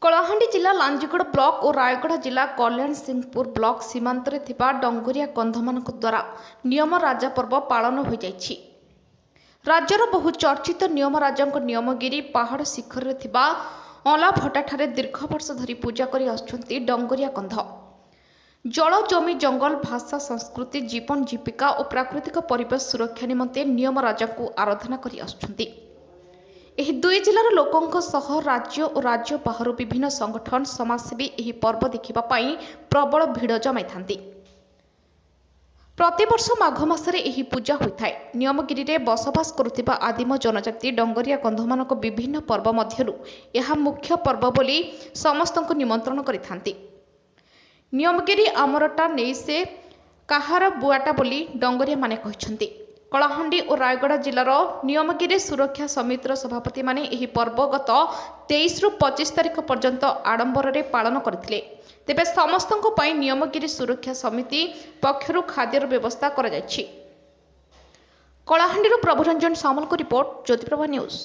କଳାହାଣ୍ଡି ଜିଲ୍ଲା ଲାଞ୍ଜିଗଡ଼ ବ୍ଲକ ଓ ରାୟଗଡ଼ା ଜିଲ୍ଲା କଲ୍ୟାଣ ସିଂହପୁର ବ୍ଲକ ସୀମାନ୍ତରେ ଥିବା ଡଙ୍ଗରିଆ କନ୍ଧମାନଙ୍କ ଦ୍ୱାରା ନିୟମ ରାଜା ପର୍ବ ପାଳନ ହୋଇଯାଇଛି। ରାଜ୍ୟର ବହୁ ଚର୍ଚ୍ଚିତ ନିୟମ ରାଜାଙ୍କ ନିୟମଗିରି ପାହାଡ଼ ଶିଖରରେ ଥିବା ଅଁଳାଭଟାଠାରେ ଦୀର୍ଘ ବର୍ଷ ଧରି ପୂଜା କରି ଆସୁଛନ୍ତି ଡଙ୍ଗରିଆ କନ୍ଧ। ଜଳ, ଜମି, ଜଙ୍ଗଲ, ଭାଷା, ସଂସ୍କୃତି, ଜୀବନ ଜୀବିକା ଓ ପ୍ରାକୃତିକ ପରିବେଶ ସୁରକ୍ଷା ନିମନ୍ତେ ନିୟମ ରାଜାଙ୍କୁ ଆରାଧନା କରି ଆସୁଛନ୍ତି। ଏହି ଦୁଇ ଜିଲ୍ଲାର ଲୋକଙ୍କ ସହ ରାଜ୍ୟ ଓ ରାଜ୍ୟ ବାହାରୁ ବିଭିନ୍ନ ସଂଗଠନ ସମାଜସେବୀ ଏହି ପର୍ବ ଦେଖିବା ପାଇଁ ପ୍ରବଳ ଭିଡ଼ ଜମାଇଥାନ୍ତି। ପ୍ରତିବର୍ଷ ମାଘ ମାସରେ ଏହି ପୂଜା ହୋଇଥାଏ। ନିୟମଗିରିରେ ବସବାସ କରୁଥିବା ଆଦିମ ଜନଜାତି ଡଙ୍ଗରିଆ କନ୍ଧମାନଙ୍କ ବିଭିନ୍ନ ପର୍ବ ମଧ୍ୟରୁ ଏହା ମୁଖ୍ୟ ପର୍ବ ବୋଲି ସମସ୍ତଙ୍କୁ ନିମନ୍ତ୍ରଣ କରିଥାନ୍ତି। ନିୟମଗିରି ଆମରଟା ନେଇ ସେ କାହାର ବୁଆଟା ବୋଲି ଡଙ୍ଗରିଆମାନେ କହିଛନ୍ତି। କଳାହାଣ୍ଡି ଓ ରାୟଗଡ଼ା ଜିଲ୍ଲାର ନିୟମଗିରି ସୁରକ୍ଷା ସମିତିର ସଭାପତିମାନେ ଏହି ପର୍ବ ଗତ 23ରୁ 25 ତାରିଖ ପର୍ଯ୍ୟନ୍ତ ଆଡମ୍ବରରେ ପାଳନ କରିଥିଲେ। ତେବେ ସମସ୍ତଙ୍କ ପାଇଁ ନିୟମଗିରି ସୁରକ୍ଷା ସମିତି ପକ୍ଷରୁ ଖାଦ୍ୟର ବ୍ୟବସ୍ଥା କରାଯାଇଛି। କଳାହାଣ୍ଡିରୁ ପ୍ରଭୁରଞ୍ଜନ ସାମଲଙ୍କ ରିପୋର୍ଟ, ଜ୍ୟୋତିପ୍ରଭା ନ୍ୟୁଜ୍।